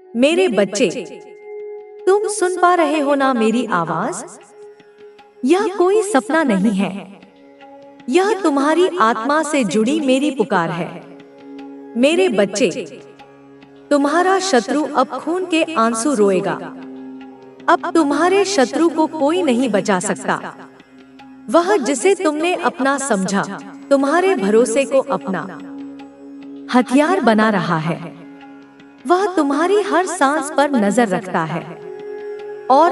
मेरे बच्चे, तुम सुन पा रहे हो ना मेरी आवाज? यह कोई सपना नहीं है, यह तुम्हारी आत्मा से जुड़ी मेरी पुकार है। मेरे बच्चे, तुम्हारा शत्रु अब खून के आंसू रोएगा। अब तुम्हारे शत्रु को कोई नहीं बचा सकता। वह जिसे तुमने अपना समझा, तुम्हारे भरोसे को अपना हथियार बना रहा है। वह तुम्हारी हर सांस पर नजर रखता है। और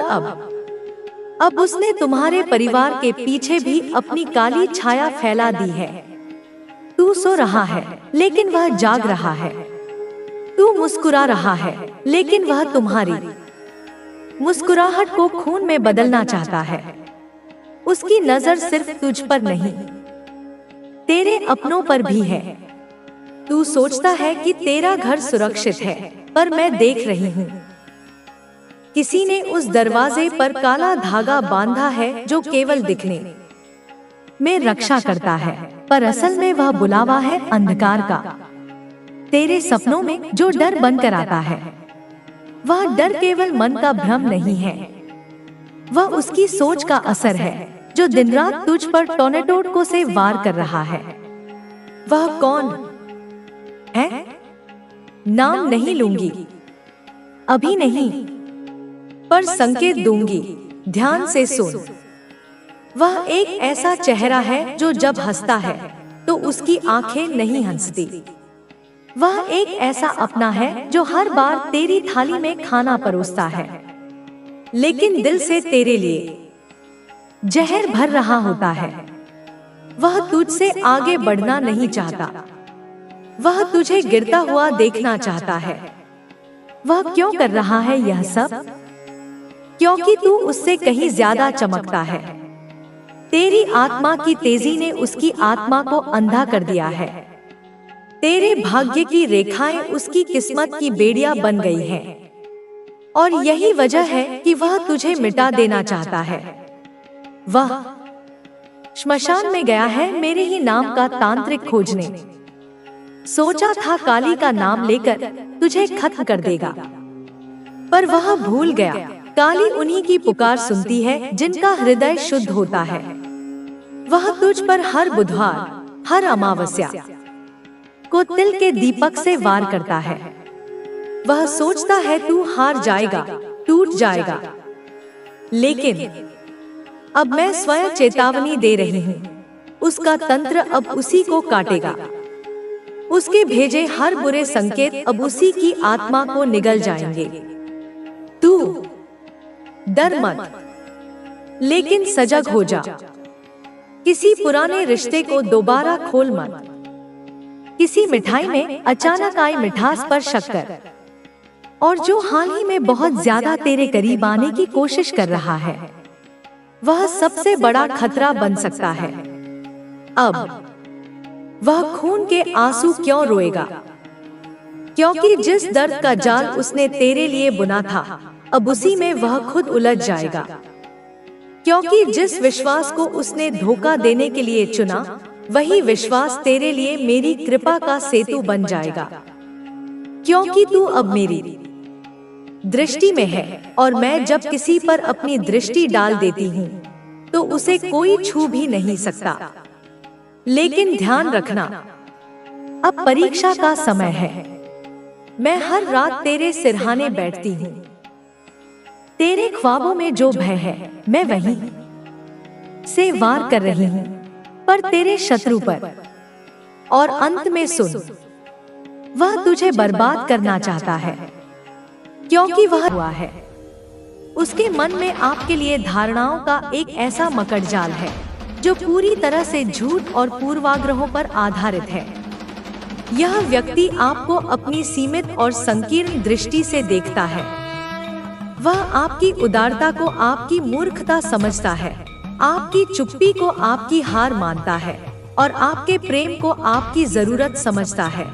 अब उसने तुम्हारे परिवार के पीछे भी अपनी काली छाया फैला दी है। तू सो रहा है, लेकिन वह जाग रहा है। तू मुस्कुरा रहा है, लेकिन वह तुम्हारी मुस्कुराहट को खून में बदलना चाहता है। उसकी नजर सिर्फ तुझ पर नहीं, तेरे अपनों पर भी है। तू सोचता है कि तेरा घर सुरक्षित है, पर मैं देख रही हूँ। किसी ने उस दरवाजे पर काला धागा बांधा है जो केवल दिखने में रक्षा करता है, पर असल में वह बुलावा है अंधकार का। तेरे सपनों में जो डर बनकर आता है, वह डर केवल मन का भ्रम नहीं है, वह उसकी सोच का असर है जो दिन रात तुझ पर टोर्नेडो से वार कर रहा है। वह कौन है? नाम नहीं लूंगी, अभी नहीं, पर संकेत दूंगी। ध्यान से सुन। वह एक ऐसा चेहरा है जो जब हंसता है तो उसकी आंखें नहीं हंसती। वह एक ऐसा अपना है जो हर बार तेरी थाली में खाना परोसता है, लेकिन दिल से तेरे लिए जहर भर रहा होता है। वह तुझसे आगे बढ़ना नहीं चाहता, वह तुझे गिरता हुआ देखना चाहता है। वह क्यों कर रहा है यह सब? क्योंकि तू उससे कहीं ज्यादा चमकता है। तेरी आत्मा की तेजी ने उसकी आत्मा को अंधा कर दिया है। तेरे भाग्य की रेखाएं उसकी किस्मत की बेड़ियां बन गई हैं। और यही वजह है कि वह तुझे मिटा देना चाहता है। वह श्मशान में गया है मेरे ही नाम का तांत्रिक खोजने। सोचा था काली का नाम लेकर तुझे खत्म कर देगा, पर वह भूल गया। काली उन्हीं की पुकार सुनती है जिनका हृदय शुद्ध होता है। वह तुझ पर हर बुधवार, हर अमावस्या को तिल के दीपक से वार करता है। वह सोचता है तू हार जाएगा, टूट जाएगा, लेकिन अब मैं स्वयं चेतावनी दे रही हूँ। उसका तंत्र अब उसी को काटेगा। उसके भेजे हर बुरे संकेत अब उसी की आत्मा को निगल जाएंगे। तू डर मत, लेकिन सजग हो जा। किसी पुराने रिश्ते को दोबारा खोल मत। किसी मिठाई में अचानक आई मिठास पर शक्कर, और जो हाल ही में बहुत ज्यादा तेरे करीब आने की कोशिश कर रहा है, वह सबसे बड़ा खतरा बन सकता है। अब वह खून के आंसू क्यों रोएगा? क्योंकि जिस दर्द का जाल उसने तेरे लिए बुना था, अब उसी में वह खुद उलझ जाएगा। क्योंकि जिस विश्वास को उसने धोखा देने के लिए चुना, वही विश्वास तेरे लिए मेरी कृपा का सेतु बन जाएगा। क्योंकि तू अब मेरी दृष्टि में है, और मैं जब किसी पर अपनी दृष्टि डाल देती हूँ तो उसे कोई छू भी नहीं सकता। लेकिन ध्यान रखना, अब परीक्षा का समय है। मैं हर रात तेरे सिरहाने बैठती हूँ। तेरे ख्वाबों में जो भय है, मैं वहीं से वार कर रही हूँ, पर तेरे शत्रु पर। और अंत में सुन, वह तुझे बर्बाद करना चाहता है, क्योंकि वह हुआ है। उसके मन में आपके लिए धारणाओं का एक ऐसा मकड़जाल है जो पूरी तरह से झूठ और पूर्वाग्रहों पर आधारित है। यह व्यक्ति आपको अपनी सीमित और संकीर्ण दृष्टि से देखता है। वह आपकी उदारता को आपकी मूर्खता समझता है, आपकी चुप्पी को आपकी हार मानता है, और आपके प्रेम को आपकी जरूरत समझता है।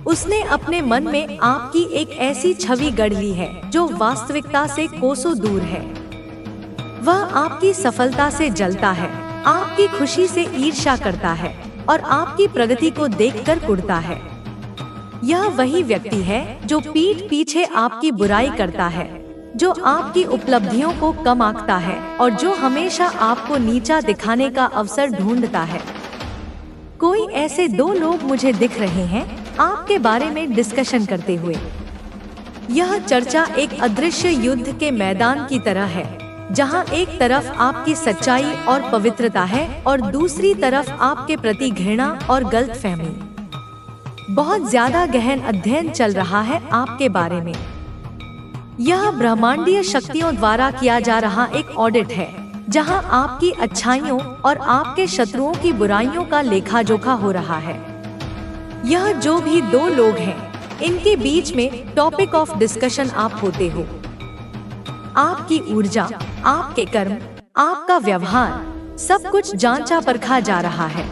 उसने अपने मन में आपकी एक ऐसी छवि गढ़ ली है जो वास्तविकता से कोसों दूर है। वह आपकी सफलता से जलता है, आपकी खुशी से ईर्ष्या करता है, और आपकी प्रगति को देखकर कुढ़ता है। यह वही व्यक्ति है जो पीठ पीछे आपकी बुराई करता है, जो आपकी उपलब्धियों को कम आंकता है और जो हमेशा आपको नीचा दिखाने का अवसर ढूंढता है। कोई ऐसे दो लोग मुझे दिख रहे हैं आपके बारे में डिस्कशन करते हुए। यह चर्चा एक अदृश्य युद्ध के मैदान की तरह है, जहां एक तरफ आपकी सच्चाई और पवित्रता है और दूसरी तरफ आपके प्रति घृणा और गलतफहमी। बहुत ज्यादा गहन अध्ययन चल रहा है आपके बारे में। यह ब्रह्मांडीय शक्तियों द्वारा किया जा रहा एक ऑडिट है, जहां आपकी अच्छाइयों और आपके शत्रुओं की बुराइयों का लेखा जोखा हो रहा है। यह जो भी दो लोग हैं, इनके बीच में टॉपिक ऑफ डिस्कशन आप होते हो। आपकी ऊर्जा, आपके कर्म, आपका व्यवहार, सब कुछ जांचा परखा जा रहा है।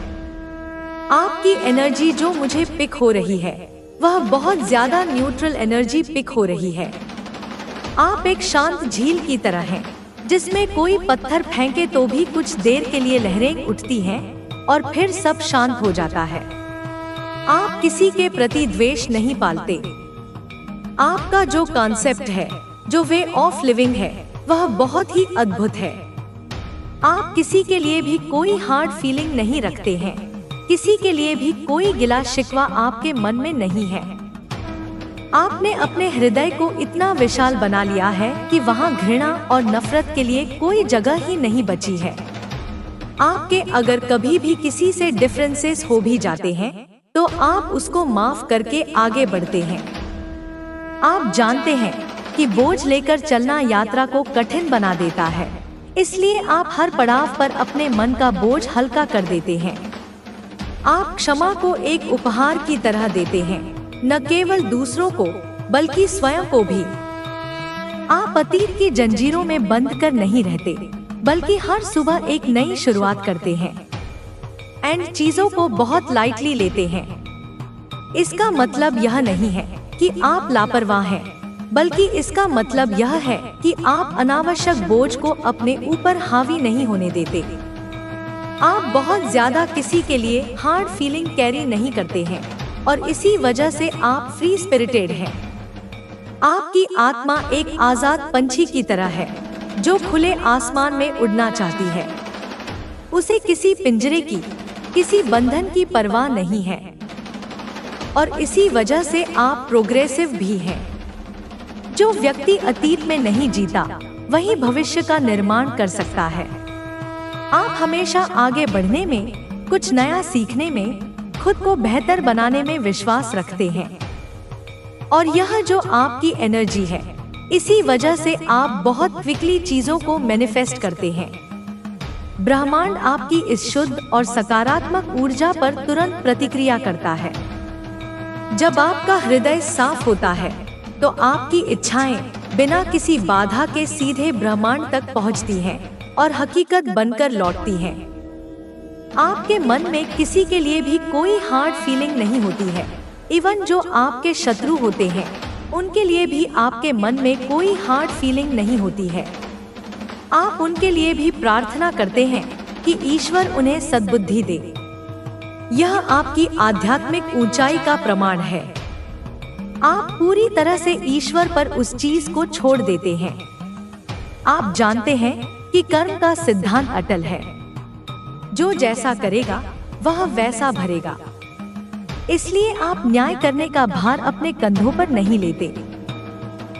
आपकी एनर्जी जो मुझे पिक हो रही है, वह बहुत ज्यादा न्यूट्रल एनर्जी पिक हो रही है। आप एक शांत झील की तरह हैं, जिसमें कोई पत्थर फेंके तो भी कुछ देर के लिए लहरें उठती हैं और फिर सब शांत हो जाता है। आप किसी के प्रति द्वेष नहीं पालते। आपका जो कॉन्सेप्ट है, जो वे ऑफ लिविंग है, वह बहुत ही अद्भुत है। आप किसी के लिए भी कोई हार्ड फीलिंग नहीं रखते हैं, किसी के लिए भी कोई गिला शिकवा आपके मन में नहीं है। आपने अपने हृदय को इतना विशाल बना लिया है कि वहाँ घृणा और नफरत के लिए कोई जगह ही नहीं बची है। आपके अगर कभी भी किसी से डिफरेंसेस हो भी जाते हैं, तो आप उसको माफ करके आगे बढ़ते हैं। आप जानते हैं कि बोझ लेकर चलना यात्रा को कठिन बना देता है, इसलिए आप हर पड़ाव पर अपने मन का बोझ हल्का कर देते हैं। आप क्षमा को एक उपहार की तरह देते हैं, न केवल दूसरों को बल्कि स्वयं को भी। आप अतीत की जंजीरों में बंद कर नहीं रहते, बल्कि हर सुबह एक नई शुरुआत करते हैं एंड चीजों को बहुत लाइटली लेते हैं। इसका मतलब यह नहीं है कि आप लापरवाह हैं, बल्कि इसका मतलब यह है कि आप अनावश्यक बोझ को अपने ऊपर हावी नहीं होने देते। आप बहुत ज्यादा किसी के लिए हार्ड फीलिंग कैरी नहीं करते हैं और इसी वजह से आप फ्री स्पिरिटेड हैं। आपकी आत्मा एक आजाद पंछी की तरह है, जो खुले आसमान में उड़ना चाहती है। उसे किसी पिंजरे की, किसी बंधन की परवाह नहीं है और इसी वजह से आप प्रोग्रेसिव भी हैं। जो व्यक्ति अतीत में नहीं जीता, वही भविष्य का निर्माण कर सकता है। आप हमेशा आगे बढ़ने में, कुछ नया सीखने में, खुद को बेहतर बनाने में विश्वास रखते हैं और यह जो आपकी एनर्जी है, इसी वजह से आप बहुत क्विकली चीजों को मैनिफेस्ट करते हैं। ब्रह्मांड आपकी इस शुद्ध और सकारात्मक ऊर्जा पर तुरंत प्रतिक्रिया करता है। जब आपका हृदय साफ होता है, तो आपकी इच्छाएं बिना किसी बाधा के सीधे ब्रह्मांड तक पहुंचती हैं और हकीकत बनकर लौटती हैं। आपके मन में किसी के लिए भी कोई हार्ड फीलिंग नहीं होती है। इवन जो आपके शत्रु होते हैं, उनके लिए भी आपके मन में कोई हार्ड फीलिंग नहीं होती है। आप उनके लिए भी प्रार्थना करते हैं कि ईश्वर उन्हें सद्बुद्धि दे। यह आपकी आध्यात्मिक ऊंचाई का प्रमाण है। आप पूरी तरह से ईश्वर पर उस चीज को छोड़ देते हैं। आप जानते हैं कि कर्म का सिद्धांत अटल है। जो जैसा करेगा, वह वैसा भरेगा। इसलिए आप न्याय करने का भार अपने कंधों पर नहीं लेते।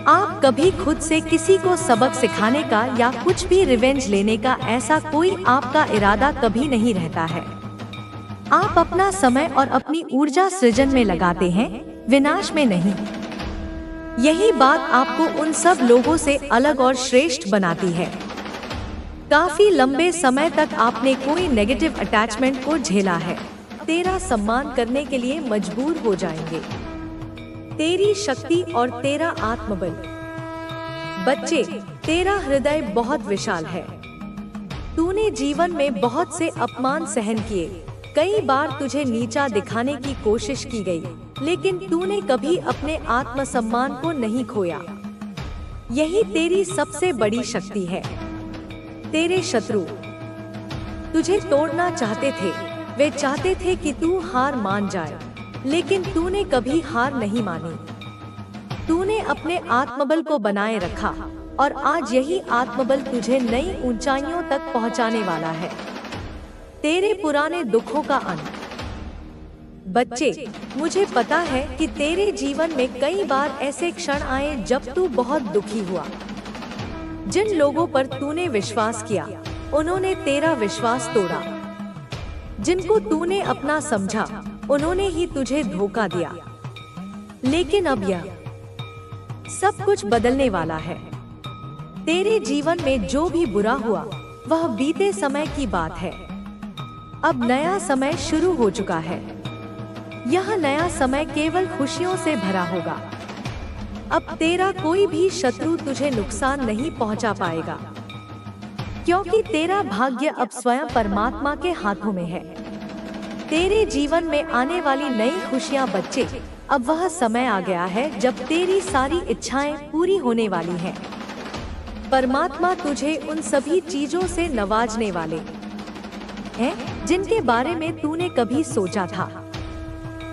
आप कभी खुद से किसी को सबक सिखाने का या कुछ भी रिवेंज लेने का ऐसा कोई आपका इरादा कभी नहीं रहता है। आप अपना समय और अपनी ऊर्जा सृजन में लगाते हैं, विनाश में नहीं। यही बात आपको उन सब लोगों से अलग और श्रेष्ठ बनाती है। काफी लंबे समय तक आपने कोई नेगेटिव अटैचमेंट को झेला है। तेरा सम्मान करने के लिए मजबूर हो जाएंगे। तेरी शक्ति और तेरा आत्मबल। बच्चे, तेरा हृदय बहुत विशाल है। तूने जीवन में बहुत से अपमान सहन किए। कई बार तुझे नीचा दिखाने की कोशिश की गई, लेकिन तूने कभी अपने आत्मसम्मान को नहीं खोया। यही तेरी सबसे बड़ी शक्ति है। तेरे शत्रु तुझे तोड़ना चाहते थे। वे चाहते थे कि तू हार मान जाए। लेकिन तूने कभी हार नहीं मानी। तूने अपने आत्मबल को बनाए रखा और आज यही आत्मबल तुझे नई ऊंचाइयों तक पहुंचाने वाला है। तेरे पुराने दुखों का अंत। बच्चे, मुझे पता है कि तेरे जीवन में कई बार ऐसे क्षण आए जब तू बहुत दुखी हुआ। जिन लोगों पर तूने विश्वास किया, उन्होंने तेरा विश्वास तोड़ा। जिनको तूने अपना समझा, उन्होंने ही तुझे धोखा दिया। लेकिन अब यह सब कुछ बदलने वाला है। तेरे जीवन में जो भी बुरा हुआ, वह बीते समय की बात है। अब नया समय शुरू हो चुका है। यह नया समय केवल खुशियों से भरा होगा। अब तेरा कोई भी शत्रु तुझे नुकसान नहीं पहुंचा पाएगा, क्योंकि तेरा भाग्य अब स्वयं परमात्मा के हाथों में है। तेरे जीवन में आने वाली नई खुशियां बच्चे, अब वह समय आ गया है जब तेरी सारी इच्छाएं पूरी होने वाली हैं। परमात्मा तुझे उन सभी चीजों से नवाजने वाले हैं जिनके बारे में तूने कभी सोचा था।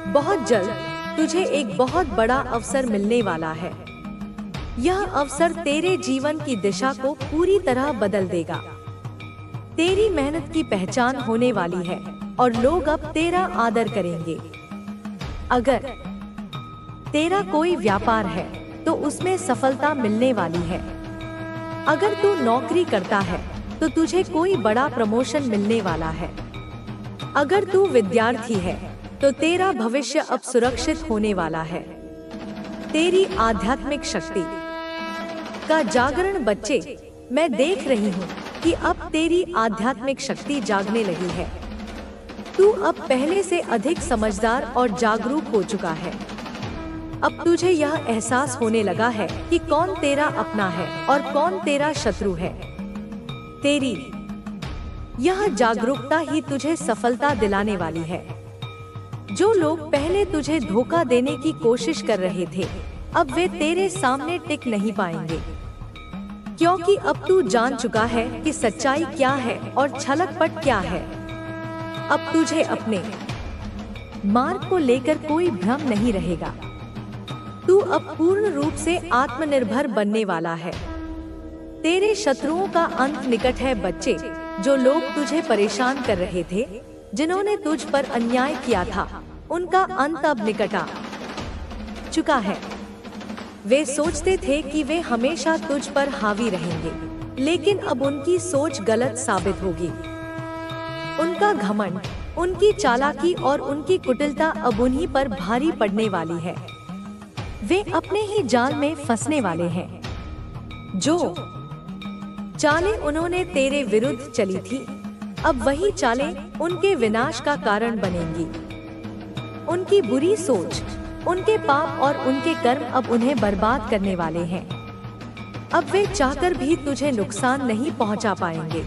बहुत जल्द तुझे एक बहुत बड़ा अवसर मिलने वाला है। यह अवसर तेरे जीवन की दिशा को पूरी तरह बदल देगा। तेरी मेहनत की पहचान होने वाली है और लोग अब तेरा आदर करेंगे। अगर तेरा कोई व्यापार है तो उसमें सफलता मिलने वाली है। अगर तू नौकरी करता है तो तुझे कोई बड़ा प्रमोशन मिलने वाला है। अगर तू विद्यार्थी है तो तेरा भविष्य अब सुरक्षित होने वाला है। तेरी आध्यात्मिक शक्ति का जागरण बच्चे, मैं देख रही हूँ कि अब तेरी आध्यात्मिक शक्ति जागने लगी है। तू अब पहले से अधिक समझदार और जागरूक हो चुका है। अब तुझे यह एहसास होने लगा है कि कौन तेरा अपना है और कौन तेरा शत्रु है। तेरी यह जागरूकता ही तुझे सफलता दिलाने वाली है। जो लोग पहले तुझे धोखा देने की कोशिश कर रहे थे, अब वे तेरे सामने टिक नहीं पाएंगे, क्योंकि अब तू जान चुका है कि सच्चाई क्या है और छलकपट क्या है। अब तुझे अपने मार्ग को लेकर कोई भ्रम नहीं रहेगा। तू अब पूर्ण रूप से आत्मनिर्भर बनने वाला है। तेरे शत्रुओं का अंत निकट है बच्चे। जो लोग तुझे परेशान कर रहे थे, जिन्होंने तुझ पर अन्याय किया था, उनका अंत अब निकट आ चुका है। वे सोचते थे कि वे हमेशा तुझ पर हावी रहेंगे, लेकिन अब उनकी सोच गलत साबित होगी। उनका घमंड, उनकी चालाकी और उनकी कुटिलता अब उन्हीं पर भारी पड़ने वाली है। वे अपने ही जाल में फंसने वाले हैं। जो चालें उन्होंने तेरे विरुद्ध चली थी, अब वही चालें उनके विनाश का कारण बनेंगी। उनकी बुरी सोच, उनके पाप और उनके कर्म अब उन्हें बर्बाद करने वाले हैं। अब वे चाहकर भी तुझे नुकसान नहीं पहुंचा पाएंगे,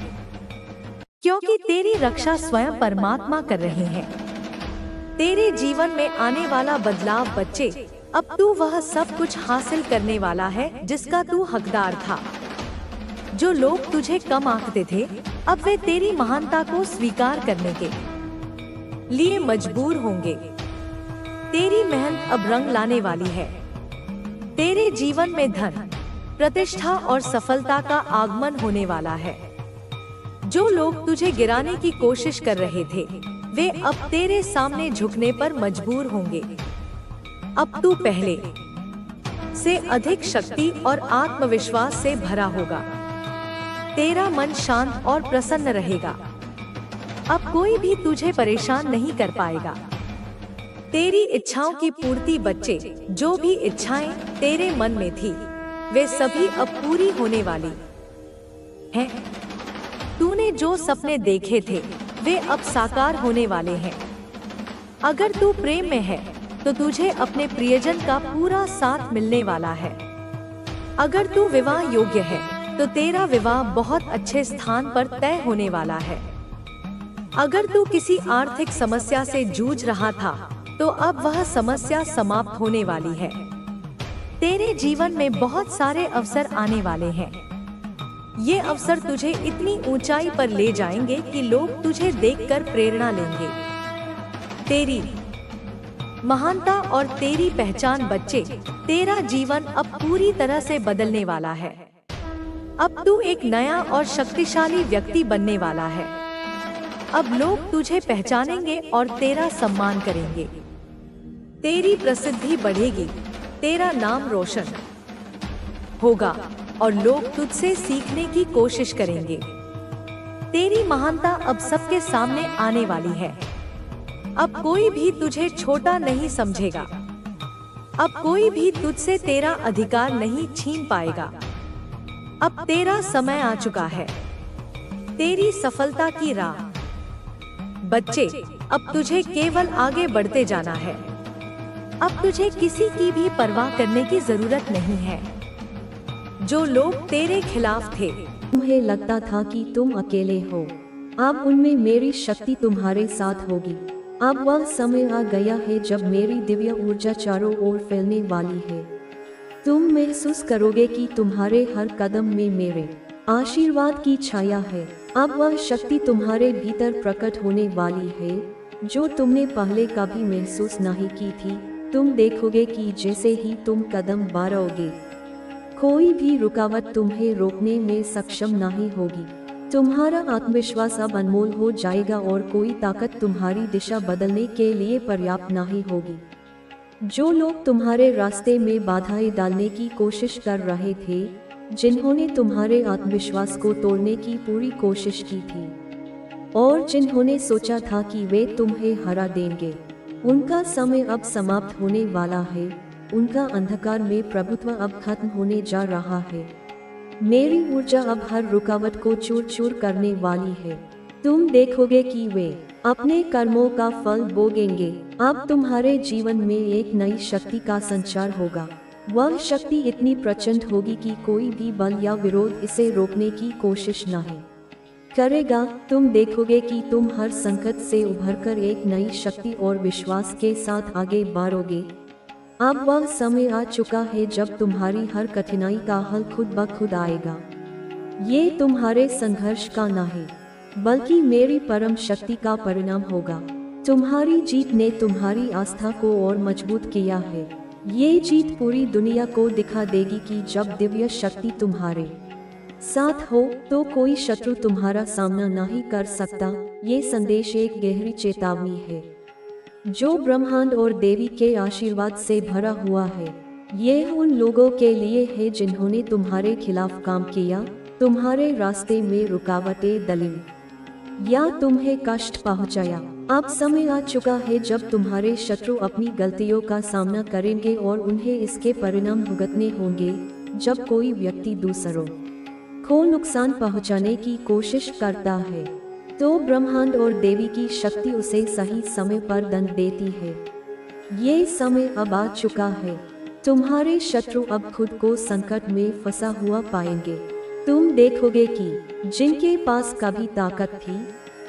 क्योंकि तेरी रक्षा स्वयं परमात्मा कर रहे हैं। तेरे जीवन में आने वाला बदलाव बच्चे, अब तू वह सब कुछ हासिल करने वाला है जिसका तू हकदार था। जो लोग तुझे कम आंकते थे, अब वे तेरी महानता को स्वीकार करने के लिए मजबूर होंगे। तेरी मेहनत अब रंग लाने वाली है। तेरे जीवन में धन, प्रतिष्ठा और सफलता का आगमन होने वाला है। जो लोग तुझे गिराने की कोशिश कर रहे थे, वे अब तेरे सामने झुकने पर मजबूर होंगे। अब तू पहले से अधिक शक्ति और आत्मविश्वास से भरा होगा। तेरा मन शांत और प्रसन्न रहेगा। अब कोई भी तुझे परेशान नहीं कर पाएगा। तेरी इच्छाओं की पूर्ति बच्चे, जो भी इच्छाएं तेरे मन में थी, वे सभी अब पूरी होने वाली हैं। तूने जो सपने देखे थे, वे अब साकार होने वाले हैं। अगर तू प्रेम में है तो तुझे अपने प्रियजन का पूरा साथ मिलने वाला है। अगर तू विवाह योग्य है तो तेरा विवाह बहुत अच्छे स्थान पर तय होने वाला है। अगर तू किसी आर्थिक समस्या से जूझ रहा था तो अब वह समस्या समाप्त होने वाली है। तेरे जीवन में बहुत सारे अवसर आने वाले हैं। ये अवसर तुझे इतनी ऊंचाई पर ले जाएंगे कि लोग तुझे देखकर प्रेरणा लेंगे। तेरी महानता और तेरी पहचान बच्चे, तेरा जीवन अब पूरी तरह से बदलने वाला है। अब तू एक नया और शक्तिशाली व्यक्ति बनने वाला है। अब लोग तुझे पहचानेंगे और तेरा सम्मान करेंगे। तेरी प्रसिद्धि बढ़ेगी, तेरा नाम रोशन होगा और लोग तुझसे सीखने की कोशिश करेंगे। तेरी महानता अब सबके सामने आने वाली है। अब कोई भी तुझे छोटा नहीं समझेगा। अब कोई भी तुझसे तेरा अधिकार नहीं छीन पाएगा। अब तेरा समय आ चुका है, तेरी सफलता की राह। बच्चे, अब तुझे केवल आगे बढ़ते जाना है। अब तुझे किसी की भी परवाह करने की जरूरत नहीं है। जो लोग तेरे खिलाफ थे, तुम्हें लगता था कि तुम अकेले हो, अब उनमें मेरी शक्ति तुम्हारे साथ होगी। अब वह समय आ गया है जब मेरी दिव्य ऊर्जा चारों ओर फैलने वाली है। तुम महसूस करोगे कि तुम्हारे हर कदम में मेरे आशीर्वाद की छाया है। अब वह शक्ति तुम्हारे भीतर प्रकट होने वाली है जो तुमने पहले कभी महसूस नहीं की थी। तुम देखोगे कि जैसे ही तुम कदम बढ़ाओगे, कोई भी रुकावट तुम्हें रोकने में सक्षम नहीं होगी। तुम्हारा आत्मविश्वास अब अनमोल हो जाएगा और कोई ताकत तुम्हारी दिशा बदलने के लिए पर्याप्त नहीं होगी। जो लोग तुम्हारे रास्ते में बाधाएं डालने की कोशिश कर रहे थे, जिन्होंने तुम्हारे आत्मविश्वास को तोड़ने की पूरी कोशिश की थी और जिन्होंने सोचा था कि वे तुम्हें हरा देंगे, उनका समय अब समाप्त होने वाला है। उनका अंधकार में प्रभुत्व अब खत्म होने जा रहा है। मेरी ऊर्जा अब हर रुकावट को चूर चूर करने वाली है। तुम देखोगे कि वे अपने कर्मों का फल भोगेंगे। अब तुम्हारे जीवन में एक नई शक्ति का संचार होगा। वह शक्ति इतनी प्रचंड होगी कि कोई भी बल या विरोध इसे रोकने की कोशिश नहीं करेगा। तुम देखोगे कि तुम हर संकट से उभरकर एक नई शक्ति और विश्वास के साथ आगे बढ़ोगे। अब वह समय आ चुका है जब तुम्हारी हर कठिनाई का हल खुद ब खुद आएगा। ये तुम्हारे संघर्ष का नहीं, बल्कि मेरी परम शक्ति का परिणाम होगा। तुम्हारी जीत ने तुम्हारी आस्था को और मजबूत किया है। ये जीत पूरी दुनिया को दिखा देगी कि जब दिव्य शक्ति तुम्हारे साथ हो तो कोई शत्रु तुम्हारा सामना नहीं कर सकता। ये संदेश एक गहरी चेतावनी है जो ब्रह्मांड और देवी के आशीर्वाद से भरा हुआ है। यह उन लोगों के लिए है जिन्होंने तुम्हारे खिलाफ काम किया, तुम्हारे रास्ते में रुकावटें डाली या तुम्हें कष्ट पहुंचाया। अब समय आ चुका है जब तुम्हारे शत्रु अपनी गलतियों का सामना करेंगे और उन्हें इसके परिणाम भुगतने होंगे। जब कोई व्यक्ति दूसरों को नुकसान पहुंचाने की कोशिश करता है तो ब्रह्मांड और देवी की शक्ति उसे सही समय पर दंड देती है। ये समय अब आ चुका है। तुम्हारे शत्रु अब खुद को संकट में फंसा हुआ पाएंगे। तुम देखोगे कि जिनके पास कभी ताकत थी,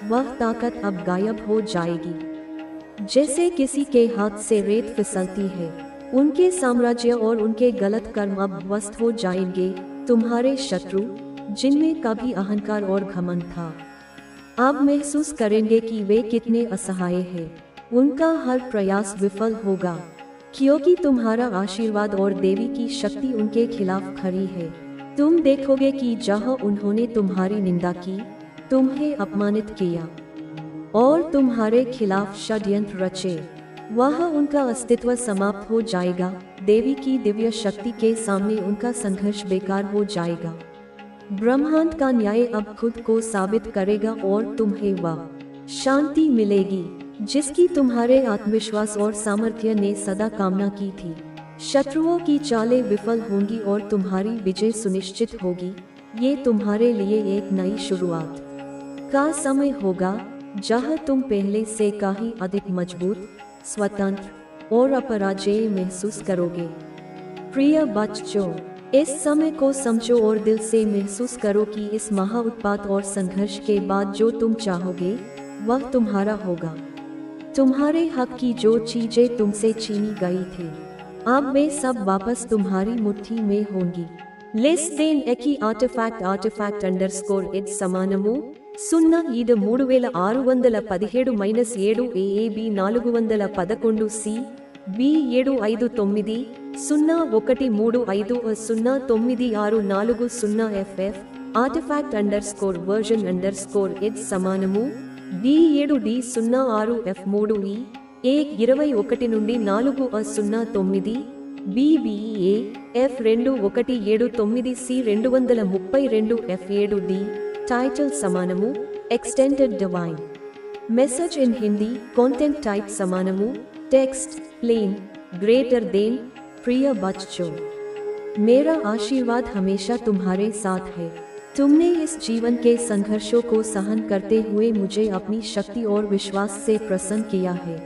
वह ताकत अब गायब हो जाएगी। जैसे किसी के हाथ से रेत फिसलती है, उनके साम्राज्य और उनके गलत कर्म अब ध्वस्त हो जाएंगे। तुम्हारे शत्रु, जिनमें कभी अहंकार और घमंड था, अब महसूस करेंगे कि वे कितने असहाय हैं। उनका हर प्रयास विफल होगा, क्योंकि तुम्हारा आशीर्वाद और देवी की शक्ति उनके खिलाफ खड़ी है। तुम देखोगे कि जहां उन्होंने तुम्हारी निंदा की, तुम्हें अपमानित किया और तुम्हारे खिलाफ षड्यंत्र रचे, वहां उनका अस्तित्व समाप्त हो जाएगा। देवी की दिव्य शक्ति के सामने उनका संघर्ष बेकार हो जाएगा। ब्रह्मांड का न्याय अब खुद को साबित करेगा और तुम्हें वह शांति मिलेगी जिसकी तुम्हारे आत्मविश्वास और सामर्थ्य ने सदा कामना की थी। शत्रुओं की चालें विफल होंगी और तुम्हारी विजय सुनिश्चित होगी। ये तुम्हारे लिए एक नई शुरुआत का समय होगा, जहां तुम पहले से कहीं अधिक मजबूत, स्वतंत्र और अपराजेय महसूस करोगे। प्रिय बच्चों, इस समय को समझो और दिल से महसूस करो कि इस महाउत्पात और संघर्ष के बाद जो तुम चाहोगे वह तुम्हारा होगा। तुम्हारे हक की जो चीजें तुमसे छीनी गई थी, अब वे सब वापस तुम्हारी मुट्ठी में होंगी। Less than Eki artifact underscore id సమానము 0 3617 AAB 411 C B75901350964 artifact_version_id సమానము B7D06F3E 21 నుండి 409 BBA F2179C 232 F7D టైటిల్ సమానము Extended Divine Message in Hindi Content type సమానము Text Plain Greater than प्रिय बच्चों, मेरा आशीर्वाद हमेशा तुम्हारे साथ है। तुमने इस जीवन के संघर्षों को सहन करते हुए मुझे अपनी शक्ति और विश्वास से प्रसन्न किया है।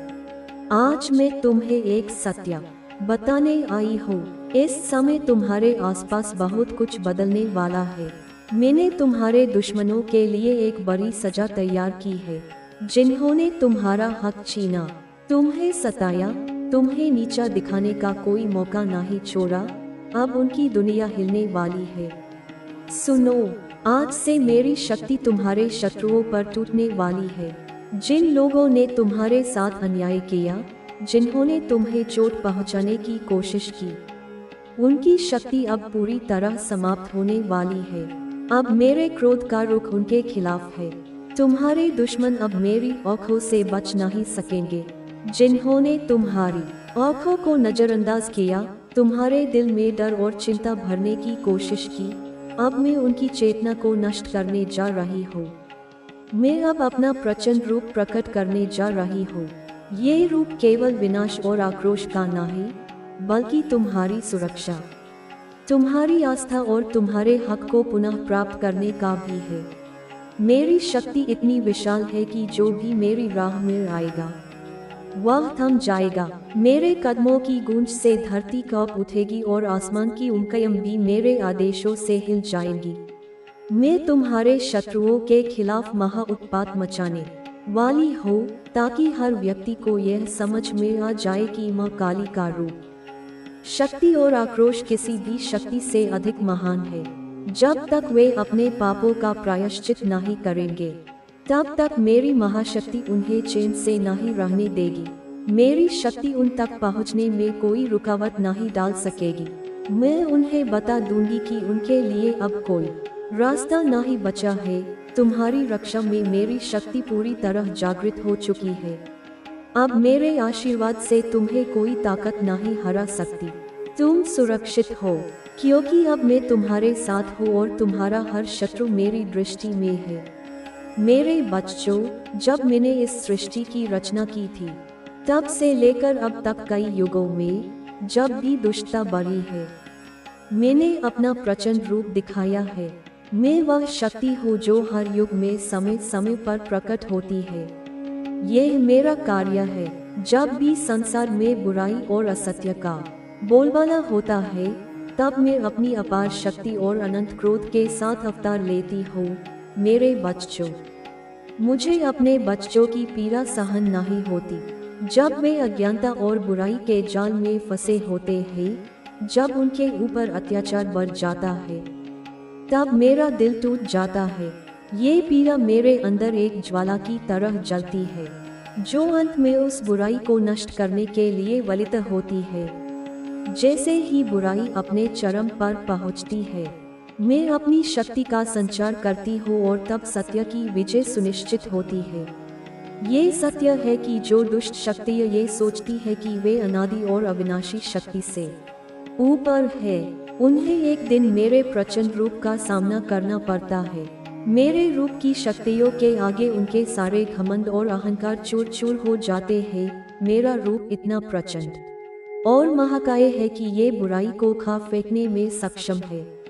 आज मैं तुम्हें एक सत्य बताने आई हूँ। इस समय तुम्हारे आसपास बहुत कुछ बदलने वाला है। मैंने तुम्हारे दुश्मनों के लिए एक बड़ी सजा तैयार की है। जिन्होंने तुम्हारा हक छीना, तुम्हें सताया, तुम्हें नीचा दिखाने का कोई मौका नहीं छोड़ा, अब उनकी दुनिया हिलने वाली है। सुनो, आज से मेरी शक्ति तुम्हारे शत्रुओं पर टूटने वाली है। जिन लोगों ने तुम्हारे साथ अन्याय किया, जिन्होंने तुम्हें चोट पहुंचाने की कोशिश की, उनकी शक्ति अब पूरी तरह समाप्त होने वाली है। अब मेरे क्रोध का रुख उनके खिलाफ है। तुम्हारे दुश्मन अब मेरी आंखों से बच नहीं सकेंगे। जिन्होंने तुम्हारी आंखों को नजरअंदाज किया, तुम्हारे दिल में डर और चिंता भरने की कोशिश की, अब मैं उनकी चेतना को नष्ट करने जा रही हूँ। मैं अब अपना प्रचंड रूप प्रकट करने जा रही हूँ। ये रूप केवल विनाश और आक्रोश का नहीं, बल्कि तुम्हारी सुरक्षा, तुम्हारी आस्था और तुम्हारे हक को पुनः प्राप्त करने का भी है। मेरी शक्ति इतनी विशाल है कि जो भी मेरी राह में आएगा वह थम जाएगा। मेरे कदमों की गूंज से धरती कांप उठेगी और आसमान की ऊंचाइयां भी मेरे आदेशों से हिल जाएंगी। मैं तुम्हारे शत्रुओं के खिलाफ महाउत्पात मचाने वाली हूँ, ताकि हर व्यक्ति को यह समझ में आ जाए कि मां काली का रूप, शक्ति और आक्रोश किसी भी शक्ति से अधिक महान है। जब तक वे अपने पापों का प्रायश्चित नहीं करेंगे, तब तक मेरी महाशक्ति उन्हें चैन से नहीं रहने देगी। मेरी शक्ति उन तक पहुंचने में कोई रुकावट नहीं डाल सकेगी। मैं उन्हें बता दूंगी कि उनके लिए अब कोई रास्ता नहीं बचा है। तुम्हारी रक्षा में मेरी शक्ति पूरी तरह जागृत हो चुकी है। अब मेरे आशीर्वाद से तुम्हें कोई ताकत नहीं हरा सकती। तुम सुरक्षित हो, क्योंकि अब मैं तुम्हारे साथ हूँ और तुम्हारा हर शत्रु मेरी दृष्टि में है। मेरे बच्चों, जब मैंने इस सृष्टि की रचना की थी, तब से लेकर अब तक कई युगों में जब भी दुष्टता बढ़ी है, मैंने अपना प्रचंड रूप दिखाया है। मैं वह शक्ति हूँ जो हर युग में समय समय पर प्रकट होती है। यह मेरा कार्य है। जब भी संसार में बुराई और असत्य का बोलबाला होता है, तब मैं अपनी अपार शक्ति और अनंत क्रोध के साथ अवतार लेती हूँ। मेरे बच्चों, मुझे अपने बच्चों की पीड़ा सहन नहीं होती। जब वे अज्ञानता और बुराई के जाल में फंसे होते हैं, जब उनके ऊपर अत्याचार बढ़ जाता है, तब मेरा दिल टूट जाता है। ये पीड़ा मेरे अंदर एक ज्वाला की तरह जलती है, जो अंत में उस बुराई को नष्ट करने के लिए वलित होती है। जैसे ही बुराई अपने चरम पर पहुंचती है, मैं अपनी शक्ति का संचार करती हूँ और तब सत्य की विजय सुनिश्चित होती है। ये सत्य है कि जो दुष्ट शक्ति ये सोचती है कि वे अनादि और अविनाशी शक्ति से ऊपर है, उन्हें एक दिन मेरे प्रचंड रूप का सामना करना पड़ता है। मेरे रूप की शक्तियों के आगे उनके सारे घमंड और अहंकार चूर चूर हो जाते हैं। मेरा रूप इतना प्रचंड और महाकाय है कि ये बुराई को खा फेंकने में सक्षम है।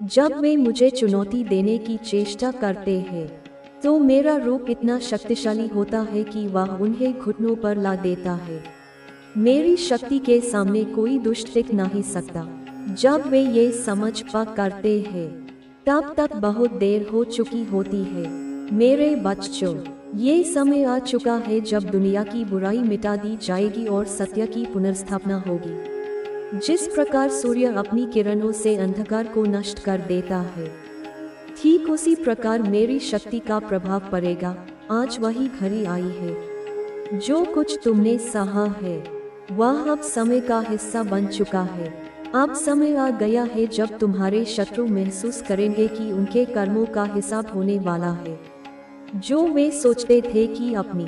जब वे मुझे चुनौती देने की चेष्टा करते हैं, तो मेरा रूप इतना शक्तिशाली होता है कि वह उन्हें घुटनों पर ला देता है। मेरी शक्ति के सामने कोई दुष्ट टिक नहीं सकता। जब वे ये समझ पा करते हैं, तब तक बहुत देर हो चुकी होती है। मेरे बच्चों, ये समय आ चुका है जब दुनिया की बुराई मिटा दी जाएगी और सत्य की पुनर्स्थापना होगी। जिस प्रकार सूर्य अपनी किरणों से अंधकार को नष्ट कर देता है, ठीक उसी प्रकार मेरी शक्ति का प्रभाव पड़ेगा। आज वही घड़ी आई है। जो कुछ तुमने सहा है, वह अब समय का हिस्सा बन चुका है। अब समय आ गया है जब तुम्हारे शत्रु महसूस करेंगे कि उनके कर्मों का हिसाब होने वाला है। जो वे सोचते थे कि अपनी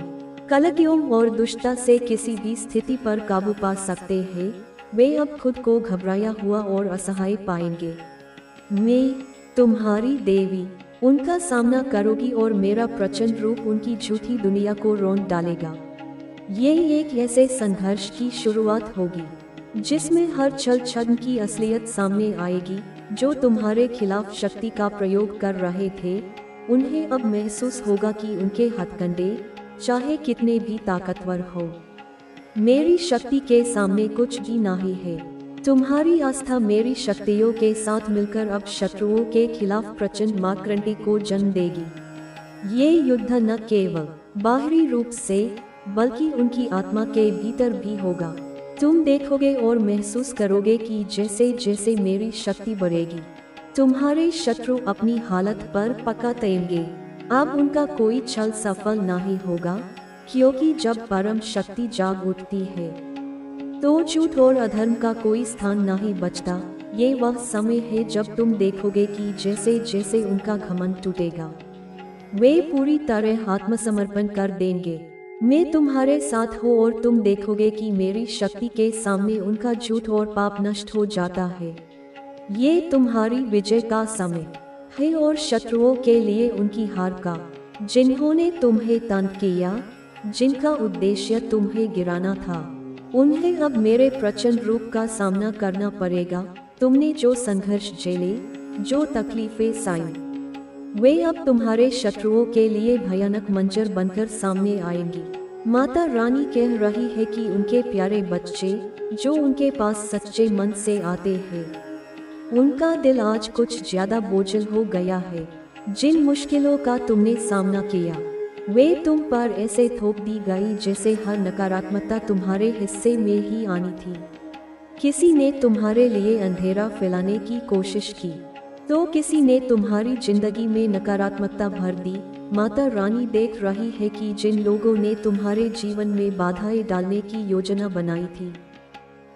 कलकियों और दुष्टता से किसी भी स्थिति पर काबू पा सकते हैं, वे अब खुद को घबराया हुआ और असहाय पाएंगे। मैं, तुम्हारी देवी, उनका सामना करोगी और मेरा प्रचंड रूप उनकी झूठी दुनिया को रौंद डालेगा। ये एक ऐसे संघर्ष की शुरुआत होगी जिसमें हर छल छद्म की असलियत सामने आएगी। जो तुम्हारे खिलाफ शक्ति का प्रयोग कर रहे थे, उन्हें अब महसूस होगा कि उनके हथकंडे चाहे कितने भी ताकतवर हो, मेरी शक्ति के सामने कुछ भी नहीं है। तुम्हारी आस्था मेरी शक्तियों के साथ मिलकर अब शत्रुओं के खिलाफ प्रचंड महाक्रांति को जन्म देगी। ये युद्ध न केवल बाहरी रूप से बल्कि उनकी आत्मा के भीतर भी होगा। तुम देखोगे और महसूस करोगे कि जैसे जैसे मेरी शक्ति बढ़ेगी, तुम्हारे शत्रु अपनी हालत पर पक्का तैरेंगे। अब उनका कोई छल सफल नहीं होगा, क्योंकि जब परम शक्ति जाग उठती है तो झूठ और अधर्म का कोई स्थान नहीं बचता। ये वह समय है जब तुम देखोगे कि जैसे जैसे उनका घमंड टूटेगा, वे पूरी तरह आत्मसमर्पण कर देंगे। मैं तुम्हारे साथ हूँ और तुम देखोगे कि मेरी शक्ति के सामने उनका झूठ और पाप नष्ट हो जाता है। ये तुम्हारी विजय का समय है और शत्रुओं के लिए उनकी हार का। जिन्होंने तुम्हें तंग किया, जिनका उद्देश्य तुम्हें गिराना था, उन्हें अब मेरे प्रचंड रूप का सामना करना पड़ेगा। तुमने जो संघर्ष झेले, जो तकलीफें सही, वे अब तुम्हारे शत्रुओं के लिए भयानक मंजर बनकर सामने आएंगी। माता रानी कह रही है कि उनके प्यारे बच्चे जो उनके पास सच्चे मन से आते हैं, उनका दिल आज कुछ ज्यादा बोझिल हो गया है। जिन मुश्किलों का तुमने सामना किया, वे तुम पर ऐसे थोप दी गई जैसे हर नकारात्मकता तुम्हारे हिस्से में ही आनी थी। किसी ने तुम्हारे लिए अंधेरा फैलाने की कोशिश की, तो किसी ने तुम्हारी जिंदगी में नकारात्मकता भर दी। माता रानी देख रही है कि जिन लोगों ने तुम्हारे जीवन में बाधाएं डालने की योजना बनाई थी,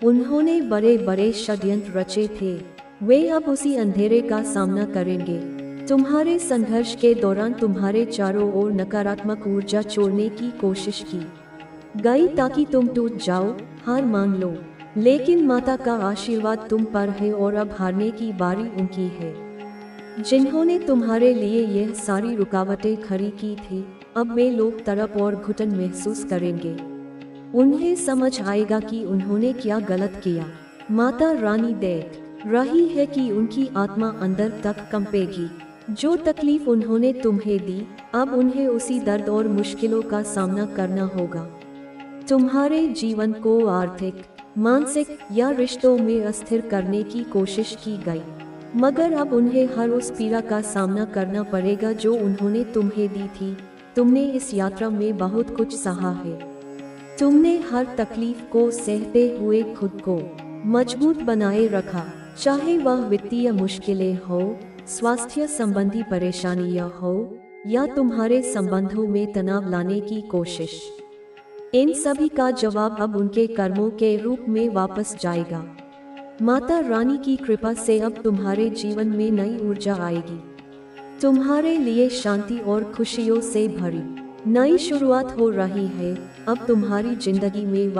उन्होंने बड़े बड़े षड्यंत्र रचे थे, वे अब उसी अंधेरे का सामना करेंगे। तुम्हारे संघर्ष के दौरान तुम्हारे चारों ओर नकारात्मक ऊर्जा छोड़ने की कोशिश की गई ताकि तुम टूट जाओ, हार मान लो। लेकिन माता का आशीर्वाद तुम पर है और अब हारने की बारी उनकी है। जिन्होंने तुम्हारे लिए यह सारी रुकावटें खड़ी की थी, अब वे लोग तड़प और घुटन महसूस करेंगे। उन्हें समझ आएगा कि उन्होंने क्या गलत किया। माता रानी देख रही है कि उनकी आत्मा अंदर तक कंपेगी। जो तकलीफ उन्होंने तुम्हें दी, अब उन्हें उसी दर्द और मुश्किलों का सामना करना होगा। तुम्हारे जीवन को आर्थिक, मानसिक या रिश्तों में अस्थिर करने की कोशिश की गई, मगर अब उन्हें हर उस पीड़ा का सामना करना पड़ेगा जो उन्होंने तुम्हें दी थी। तुमने इस यात्रा में बहुत कुछ सहा है। तुमने हर तकलीफ को सहते हुए खुद को मजबूत बनाए रखा, चाहे वह वित्तीय मुश्किलें हो, स्वास्थ्य संबंधी परेशानियां हो या तुम्हारे संबंधों में तनाव लाने की कोशिश। इन सभी का जवाब अब उनके कर्मों के रूप में वापस जाएगा। माता रानी की कृपा से अब तुम्हारे जीवन में नई ऊर्जा आएगी। तुम्हारे लिए शांति और खुशियों से भरी नई शुरुआत हो रही है। अब तुम्हारी जिंदगी में